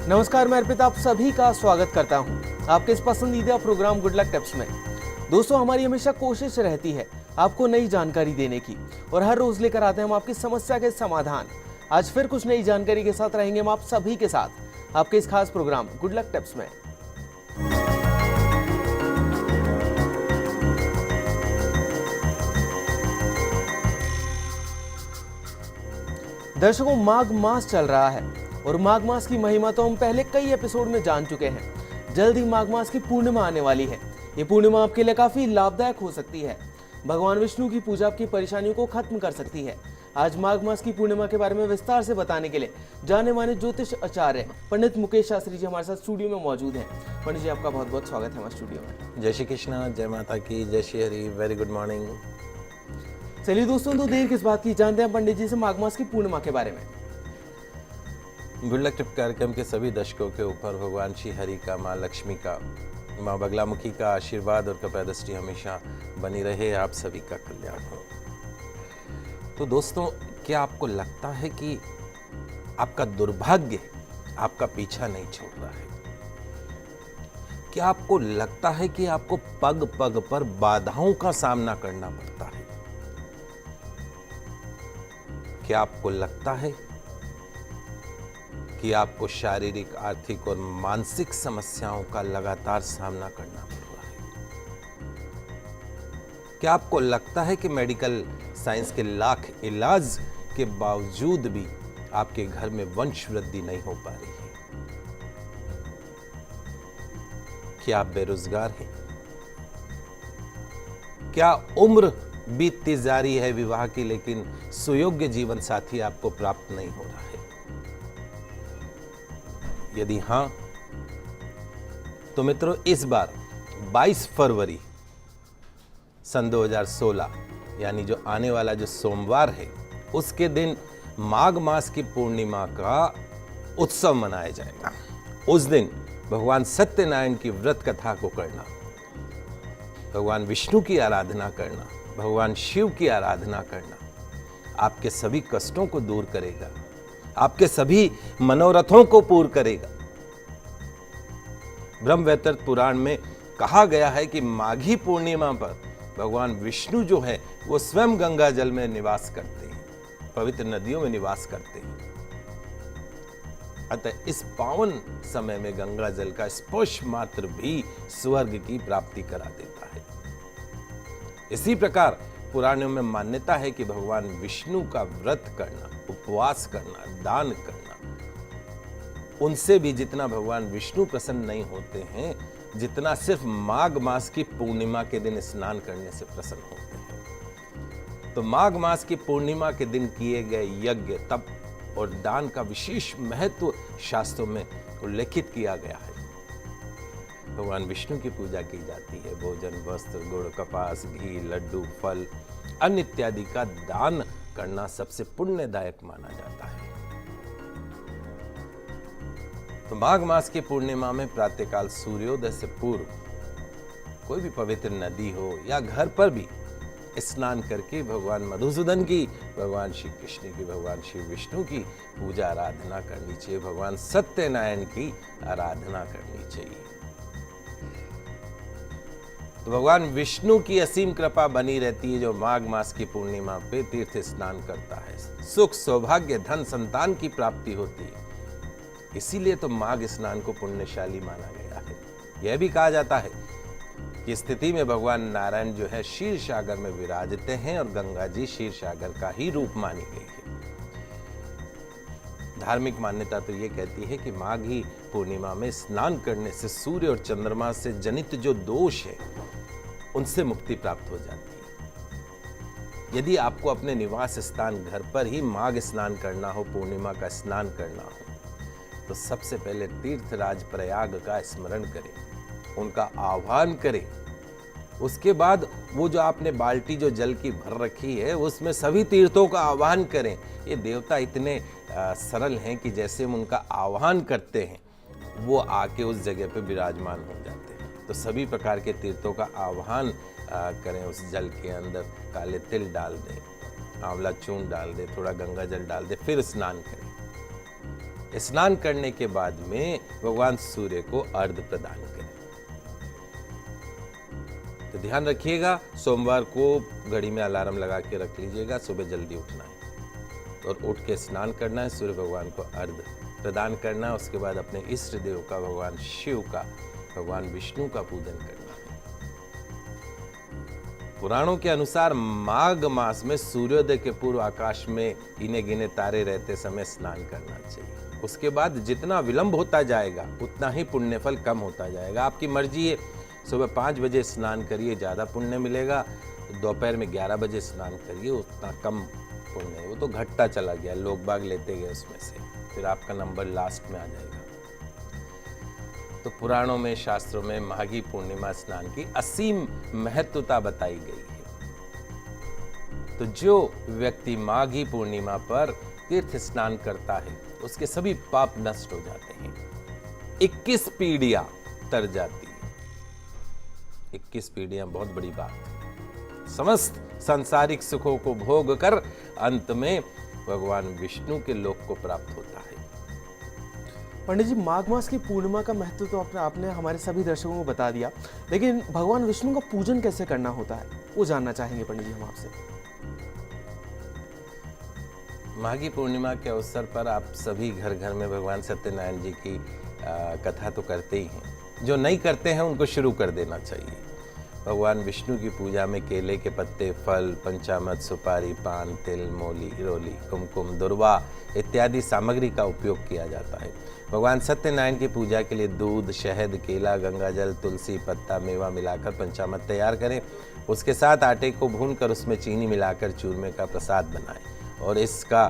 नमस्कार, मैं अर्पित आप सभी का स्वागत करता हूं आपके इस पसंदीदा प्रोग्राम गुड लक टिप्स में। दोस्तों, हमारी हमेशा कोशिश रहती है आपको नई जानकारी देने की और हर रोज लेकर आते हैं हम आपकी समस्या के समाधान। आज फिर कुछ नई जानकारी के साथ रहेंगे हम आप सभी के साथ आपके इस खास प्रोग्राम गुड लक टिप्स में। दर्शकों, माघ मास चल रहा है और माघ मास की महिमा तो हम पहले कई एपिसोड में जान चुके हैं। जल्द ही माघ मास की पूर्णिमा आने वाली है। ये पूर्णिमा आपके लिए काफी लाभदायक हो सकती है। भगवान विष्णु की पूजा आपकी परेशानियों को खत्म कर सकती है। आज माघ मास की पूर्णिमा के बारे में विस्तार से बताने के लिए जाने माने ज्योतिष आचार्य पंडित मुकेश शास्त्री जी हमारे साथ स्टूडियो में मौजूद हैं। पंडित जी, आपका बहुत बहुत स्वागत है हमारे स्टूडियो में। जय श्री कृष्णा, जय माता की, जय Shri Hari. Very good morning. चलिए दोस्तों, तो देर किस बात की, जानते हैं पंडित जी से माघ मास की पूर्णिमा के बारे में। गुड लक टिप कार्यक्रम के सभी दर्शकों के ऊपर भगवान श्री हरि का, माँ लक्ष्मी का, माँ बगलामुखी का आशीर्वाद और कृपा दृष्टि हमेशा बनी रहे। आप सभी का कल्याण हो। तो दोस्तों, क्या आपको लगता है कि आपका दुर्भाग्य आपका पीछा नहीं छोड़ रहा है? क्या आपको लगता है कि आपको पग पग पर बाधाओं का सामना करना पड़ता है? क्या आपको लगता है कि आपको शारीरिक, आर्थिक और मानसिक समस्याओं का लगातार सामना करना पड़ रहा है? क्या आपको लगता है कि मेडिकल साइंस के लाख इलाज के बावजूद भी आपके घर में वंश वृद्धि नहीं हो पा रही है? क्या आप बेरोजगार हैं? क्या उम्र बीतती जा रही है विवाह की, लेकिन सुयोग्य जीवन साथी आपको प्राप्त नहीं हो रहा है? यदि हां, तो मित्रों, इस बार 22 फरवरी सन 2016 यानी जो आने वाला जो सोमवार है, उसके दिन माघ मास की पूर्णिमा का उत्सव मनाया जाएगा। उस दिन भगवान सत्यनारायण की व्रत कथा को करना, भगवान विष्णु की आराधना करना, भगवान शिव की आराधना करना आपके सभी कष्टों को दूर करेगा, आपके सभी मनोरथों को पूर्ण करेगा। ब्रह्मवैवर्त पुराण में कहा गया है कि माघी पूर्णिमा पर भगवान विष्णु जो है वो स्वयं गंगा जल में निवास करते हैं, पवित्र नदियों में निवास करते हैं। अतः इस पावन समय में गंगा जल का स्पर्श मात्र भी स्वर्ग की प्राप्ति करा देता है। इसी प्रकार पुराणों में मान्यता है कि भगवान विष्णु का व्रत करना, उपवास करना, दान करना, उनसे भी जितना भगवान विष्णु प्रसन्न नहीं होते हैं, जितना सिर्फ माघ मास की पूर्णिमा के दिन स्नान करने से प्रसन्न होते हैं। तो माघ मास की पूर्णिमा के दिन किए गए यज्ञ, तप और दान का विशेष महत्व शास्त्रों में उल्लेखित किया गया है। भगवान विष्णु की पूजा की जाती है। भोजन, वस्त्र, गुड़, कपास, घी, लड्डू, फल, अन्न इत्यादि का दान करना सबसे पुण्यदायक माना जाता है। तो माघ मास की पूर्णिमा में प्रातःकाल सूर्योदय से पूर्व कोई भी पवित्र नदी हो या घर पर भी स्नान करके भगवान मधुसूदन की, भगवान श्री कृष्ण की, भगवान श्री विष्णु की पूजा आराधना करनी चाहिए। भगवान सत्यनारायण की आराधना करनी चाहिए। तो भगवान विष्णु की असीम कृपा बनी रहती है जो माघ मास की पूर्णिमा पे तीर्थ स्नान करता है। सुख, सौभाग्य, धन, संतान की प्राप्ति होती है। इसीलिए तो माघ स्नान को पुण्यशाली माना गया है। यह भी कहा जाता है कि स्थिति में भगवान नारायण जो है क्षीर सागर में विराजते हैं और गंगा जी क्षीर सागर का ही रूप मानी गई है। धार्मिक मान्यता तो ये कहती है कि माघी पूर्णिमा में स्नान करने से सूर्य और चंद्रमा से जनित जो दोष है उनसे मुक्ति प्राप्त हो जाती है। यदि आपको अपने निवास स्थान घर पर ही माघ स्नान करना हो, पूर्णिमा का स्नान करना हो, तो सबसे पहले तीर्थराज प्रयाग का स्मरण करें, उनका आह्वान करें। उसके बाद वो जो आपने बाल्टी जो जल की भर रखी है उसमें सभी तीर्थों का आह्वान करें। ये देवता इतने सरल हैं कि जैसे हम उनका आह्वान करते हैं वो आके उस जगह पे विराजमान हो जाते हैं। तो सभी प्रकार के तीर्थों का आह्वान करें। उस जल के अंदर काले तिल डाल दें, आंवला चूर्ण डाल दें, थोड़ा गंगा जल डाल दें, फिर स्नान करें। स्नान करने के बाद में भगवान सूर्य को अर्घ्य प्रदान करें। तो ध्यान रखिएगा, सोमवार को घड़ी में अलार्म लगा के रख लीजिएगा, सुबह जल्दी उठना है और उठ के स्नान करना है, सूर्य भगवान को अर्घ्य प्रदान करना है। उसके बाद अपने इष्ट देव का, भगवान शिव का, भगवान विष्णु का पूजन करना है। पुराणों के अनुसार माघ मास में सूर्योदय के पूर्व आकाश में गिने गिने तारे रहते समय स्नान करना चाहिए। उसके बाद जितना विलंब होता जाएगा उतना ही पुण्य फल कम होता जाएगा। आपकी मर्जी है, सुबह 5 बजे स्नान करिए, ज़्यादा पुण्य मिलेगा। दोपहर में 11 बजे स्नान करिए, उतना कम पुण्य है। वो तो घटता चला गया, लोग बाग लेते गए उसमें से, फिर आपका नंबर लास्ट में आ जाएगा। तो पुराणों में, शास्त्रों में माघी पूर्णिमा स्नान की असीम महत्वता बताई गई है। तो जो व्यक्ति माघी पूर्णिमा पर तीर्थ स्नान करता है उसके सभी पाप नष्ट हो जाते हैं। 21 पीढ़ियां तर जाती है। 21 पीढ़ियां बहुत बड़ी बात। समस्त सांसारिक सुखों को भोग कर अंत में भगवान विष्णु के लोक को प्राप्त होता है। पंडित जी, माघ मास की पूर्णिमा का महत्व तो आपने हमारे सभी दर्शकों को बता दिया, लेकिन भगवान विष्णु का पूजन कैसे करना होता है वो जानना चाहेंगे पंडित जी हम आपसे। माघी पूर्णिमा के अवसर पर आप सभी घर घर में भगवान सत्यनारायण जी की कथा तो करते ही हैं। जो नहीं करते हैं उनको शुरू कर देना चाहिए। भगवान विष्णु की पूजा में केले के पत्ते, फल, पंचामृत, सुपारी, पान, तिल, मोली, रोली, कुमकुम, दुर्वा इत्यादि सामग्री का उपयोग किया जाता है। भगवान सत्यनारायण की पूजा के लिए दूध, शहद, केला, गंगाजल, तुलसी पत्ता, मेवा मिलाकर पंचामृत तैयार करें। उसके साथ आटे को भूनकर उसमें चीनी मिलाकर चूरमे का प्रसाद बनाएं और इसका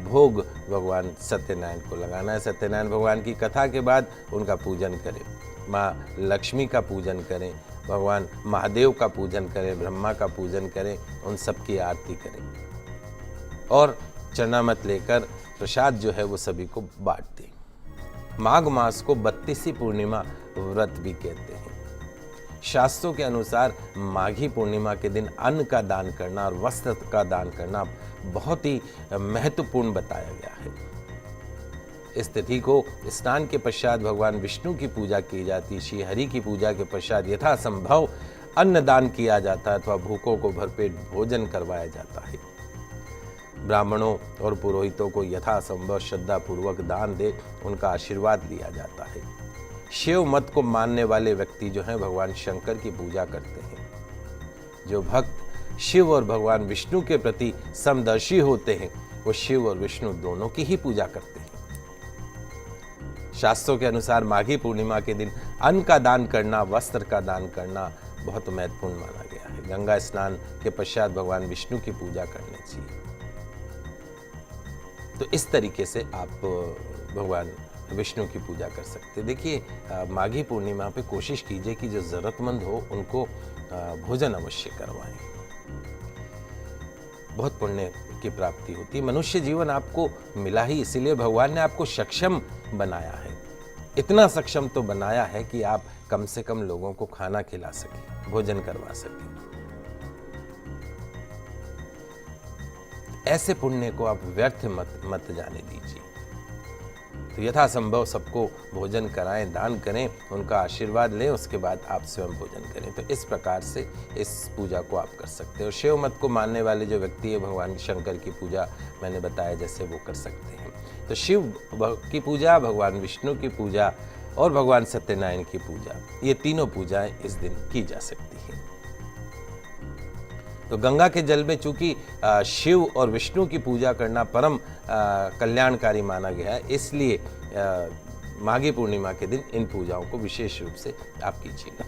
भोग भगवान सत्यनारायण को लगाना है। सत्यनारायण भगवान की कथा के बाद उनका पूजन करें। माँ लक्ष्मी का पूजन करें, भगवान महादेव का पूजन करें, ब्रह्मा का पूजन करें, उन सब की आरती करें और चरणामृत लेकर प्रसाद जो है वो सभी को बांट दें। माघ मास को 32वीं पूर्णिमा व्रत भी कहते हैं। शास्त्रों के अनुसार माघी पूर्णिमा के दिन अन्न का दान करना और वस्त्र का दान करना बहुत ही महत्वपूर्ण बताया गया है। इस तिथि को स्नान के पश्चात भगवान विष्णु की पूजा की जाती है। श्री हरि की पूजा के पश्चात यथासंभव अन्नदान किया जाता है अथवा भूखों को भरपेट भोजन करवाया जाता है। ब्राह्मणों और पुरोहितों को यथासंभव श्रद्धा पूर्वक दान दे उनका आशीर्वाद लिया जाता है। शिव मत को मानने वाले व्यक्ति जो हैं भगवान शंकर की पूजा करते हैं। जो भक्त शिव और भगवान विष्णु के प्रति समदर्शी होते हैं वो शिव और विष्णु दोनों की ही पूजा करते हैं। शास्त्रों के अनुसार माघी पूर्णिमा के दिन अन्न का दान करना, वस्त्र का दान करना बहुत महत्वपूर्ण माना गया है। गंगा स्नान के पश्चात भगवान विष्णु की पूजा करनी चाहिए। तो इस तरीके से आप भगवान विष्णु की पूजा कर सकते हैं। देखिए, माघी पूर्णिमा पे कोशिश कीजिए कि जो जरूरतमंद हो उनको भोजन अवश्य करवाएं। बहुत पुण्य की प्राप्ति होती है। मनुष्य जीवन आपको मिला ही इसीलिए भगवान ने आपको सक्षम बनाया है। इतना सक्षम तो बनाया है कि आप कम से कम लोगों को खाना खिला सकें, भोजन करवा सकें। ऐसे पुण्य को आप व्यर्थ मत जाने दीजिए। तो यथासंभव सबको भोजन कराएं, दान करें, उनका आशीर्वाद लें, उसके बाद आप स्वयं भोजन करें। तो इस प्रकार से इस पूजा को आप कर सकते हो। शिव मत को मानने वाले जो व्यक्ति है भगवान शंकर की पूजा मैंने बताया जैसे वो कर सकते हैं। तो शिव की पूजा, भगवान विष्णु की पूजा और भगवान सत्यनारायण की पूजा, ये तीनों पूजाएं इस दिन की जा सकती हैं। तो गंगा के जल में चूंकि शिव और विष्णु की पूजा करना परम कल्याणकारी माना गया है, इसलिए माघी पूर्णिमा के दिन इन पूजाओं को विशेष रूप से आप कीजिएगा।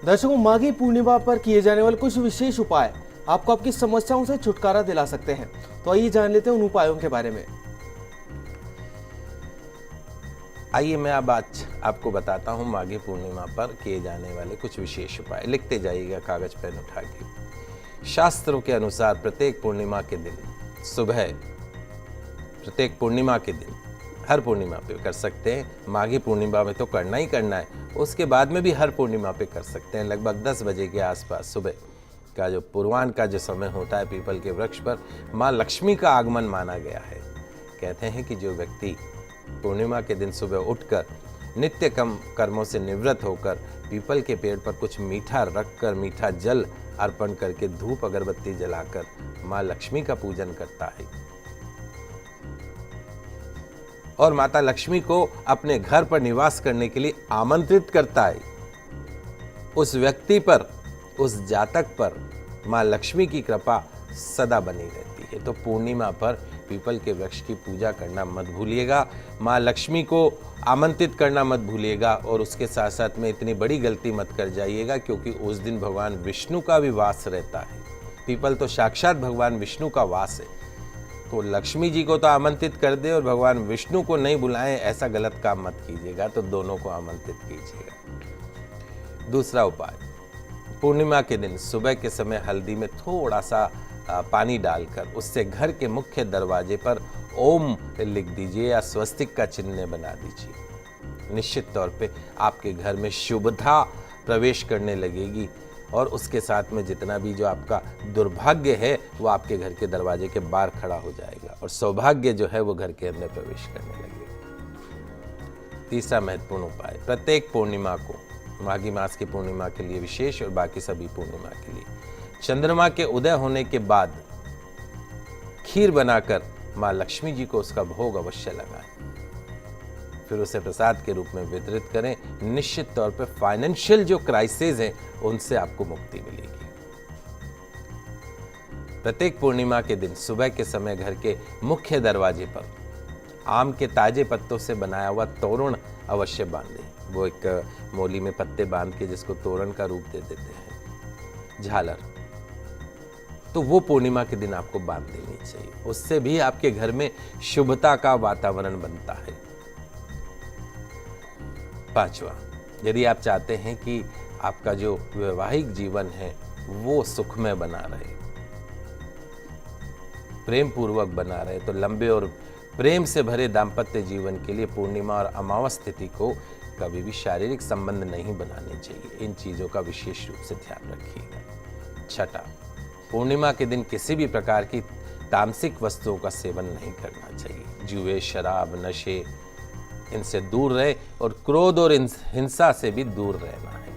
दर्शकों, माघी पूर्णिमा पर किए जाने वाले कुछ विशेष उपाय आपको आपकी समस्याओं से छुटकारा दिला सकते हैं। तो आइए जान लेते हैं उन उपायों के बारे में। आइए मैं अब आज आपको बताता हूँ माघी पूर्णिमा पर किए जाने वाले कुछ विशेष उपाय। लिखते जाइएगा कागज पेन उठा के। शास्त्रों के अनुसार प्रत्येक पूर्णिमा के दिन सुबह, प्रत्येक पूर्णिमा के दिन, हर पूर्णिमा पे कर सकते हैं। माघी पूर्णिमा में तो करना ही करना है, उसके बाद में भी हर पूर्णिमा पे कर सकते हैं। लगभग 10 बजे के आसपास सुबह का जो पूर्वाह्न का जो समय होता है, पीपल के वृक्ष पर माँ लक्ष्मी का आगमन माना गया है। कहते हैं कि जो व्यक्ति पूर्णिमा के दिन सुबह उठकर नित्य कर्मों से निवृत्त होकर पीपल के पेड़ पर कुछ मीठा रखकर, मीठा जल अर्पण करके, धूप अगरबत्ती जलाकर माँ लक्ष्मी का पूजन करता है और माता लक्ष्मी को अपने घर पर निवास करने के लिए आमंत्रित करता है, उस व्यक्ति पर, उस जातक पर माँ लक्ष्मी की कृपा सदा बनी रहती है। तो पूर्णिमा पर पीपल के वृक्ष की पूजा करना मत भूलिएगा, माँ लक्ष्मी को आमंत्रित करना मत भूलिएगा और उसके साथ साथ में इतनी बड़ी गलती मत कर जाइएगा क्योंकि उस दिन भगवान विष्णु का भी वास रहता है। पीपल तो साक्षात भगवान विष्णु का वास है, तो लक्ष्मी जी को तो आमंत्रित कर दे और भगवान विष्णु को नहीं बुलाएं, ऐसा गलत काम मत कीजिएगा, तो दोनों को आमंत्रित कीजिएगा। दूसरा उपाय, पूर्णिमा के दिन सुबह के समय हल्दी में थोड़ा सा पानी डालकर उससे घर के मुख्य दरवाजे पर ओम लिख दीजिए या स्वस्तिक का चिन्ह बना दीजिए। निश्चित तौर पे आपके घर में शुभता प्रवेश करने लगेगी और उसके साथ में जितना भी जो आपका दुर्भाग्य है वो आपके घर के दरवाजे के बाहर खड़ा हो जाएगा और सौभाग्य जो है वो घर के अंदर प्रवेश करने लगेगा। तीसरा महत्वपूर्ण उपाय, प्रत्येक पूर्णिमा को, माघी मास की पूर्णिमा के लिए विशेष और बाकी सभी पूर्णिमा के लिए, चंद्रमा के उदय होने के बाद खीर बनाकर माँ लक्ष्मी जी को उसका भोग अवश्य लगाएं, फिर उसे प्रसाद के रूप में वितरित करें। निश्चित तौर पर फाइनेंशियल जो क्राइसिस हैं उनसे आपको मुक्ति मिलेगी। प्रत्येक पूर्णिमा के दिन सुबह के समय घर के मुख्य दरवाजे पर आम के ताजे पत्तों से बनाया हुआ तोरण अवश्य बांधें। वो एक मोली में पत्ते बांध के जिसको तोरण का रूप दे देते हैं, झालर, तो वो पूर्णिमा के दिन आपको बांध देनी चाहिए। उससे भी आपके घर में शुभता का वातावरण बनता है। पांचवा, यदि आप चाहते हैं कि आपका जो वैवाहिक जीवन है वो सुखमय बना रहे, प्रेम पूर्वक बना रहे, तो लंबे और प्रेम से भरे दाम्पत्य जीवन के लिए पूर्णिमा और अमावस तिथि को कभी भी शारीरिक संबंध नहीं बनाने चाहिए। इन चीजों का विशेष रूप से ध्यान रखिएगा। छठा, पूर्णिमा के दिन किसी भी प्रकार की तामसिक वस्तुओं का सेवन नहीं करना चाहिए। जुए, शराब, नशे, इनसे दूर रहे और क्रोध और हिंसा से भी दूर रहना है।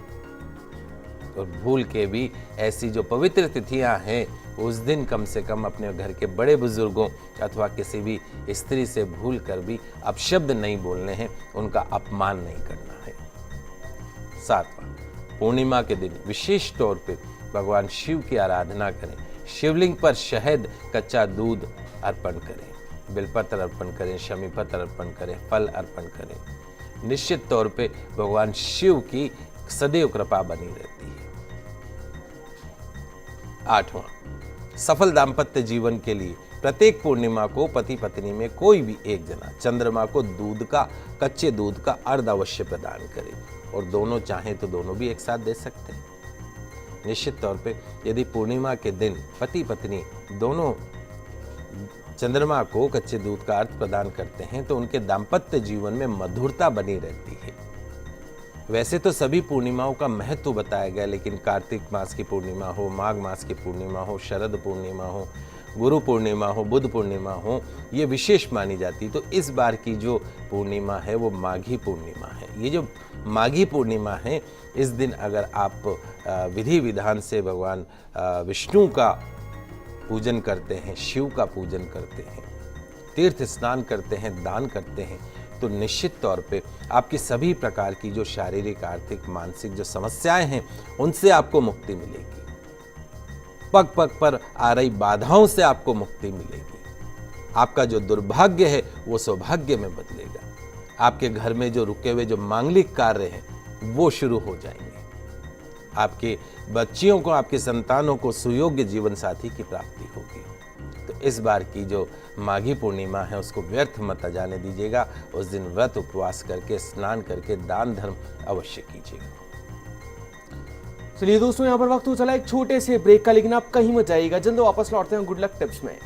और भूल के भी ऐसी जो पवित्र तिथियां हैं उस दिन कम से कम अपने घर के बड़े बुजुर्गों अथवा किसी भी स्त्री से भूल कर भी अपशब्द नहीं बोलने हैं, उनका अपमान नहीं करना है। सातवां, पूर्णिमा के दिन विशेष तौर पर भगवान शिव की आराधना करें। शिवलिंग पर शहद, कच्चा दूध अर्पण करें, बिलपत्र अर्पण करें, शमीपत्र अर्पण करें, फल अर्पण करें। निश्चित तौर पे भगवान शिव की सदैव कृपा बनी रहती है। आठवां, सफल दाम्पत्य जीवन के लिए प्रत्येक पूर्णिमा को पति पत्नी में कोई भी एक जना चंद्रमा को कच्चे दूध का अर्ध अवश्य प्रदान करे और दोनों चाहें तो दोनों भी एक साथ दे सकते हैं। निश्चित तौर पे यदि पूर्णिमा के दिन पति पत्नी दोनों चंद्रमा को कच्चे दूध का अर्थ प्रदान करते हैं तो उनके दाम्पत्य जीवन में मधुरता बनी रहती है। वैसे तो सभी पूर्णिमाओं का महत्व बताया गया, लेकिन कार्तिक मास की पूर्णिमा हो, माघ मास की पूर्णिमा हो, शरद पूर्णिमा हो, गुरु पूर्णिमा हो, बुध पूर्णिमा हो, ये विशेष मानी जाती। तो इस बार की जो पूर्णिमा है वो माघी पूर्णिमा है। ये जो माघी पूर्णिमा है, इस दिन अगर आप विधि विधान से भगवान विष्णु का पूजन करते हैं, शिव का पूजन करते हैं, तीर्थ स्नान करते हैं, दान करते हैं, तो निश्चित तौर पे आपकी सभी प्रकार की जो शारीरिक, आर्थिक, मानसिक जो समस्याएं हैं उनसे आपको मुक्ति मिलेगी। पग पग पर आ रही बाधाओं से आपको मुक्ति मिलेगी। आपका जो दुर्भाग्य है वो सौभाग्य में बदलेगा। आपके घर में जो रुके हुए जो मांगलिक कार्य हैं वो शुरू हो जाएंगे। आपके बच्चियों को, आपके संतानों को सुयोग्य जीवन साथी की प्राप्ति होगी। तो इस बार की जो माघी पूर्णिमा है उसको व्यर्थ मत जाने दीजिएगा। उस दिन व्रत उपवास करके, स्नान करके दान धर्म अवश्य कीजिएगा। चलिए दोस्तों, यहाँ पर वक्त हो चला एक छोटे से ब्रेक का, लेकिन आप कहीं मत जाइएगा, जल्द वापस लौटते हैं गुड लक टिप्स में।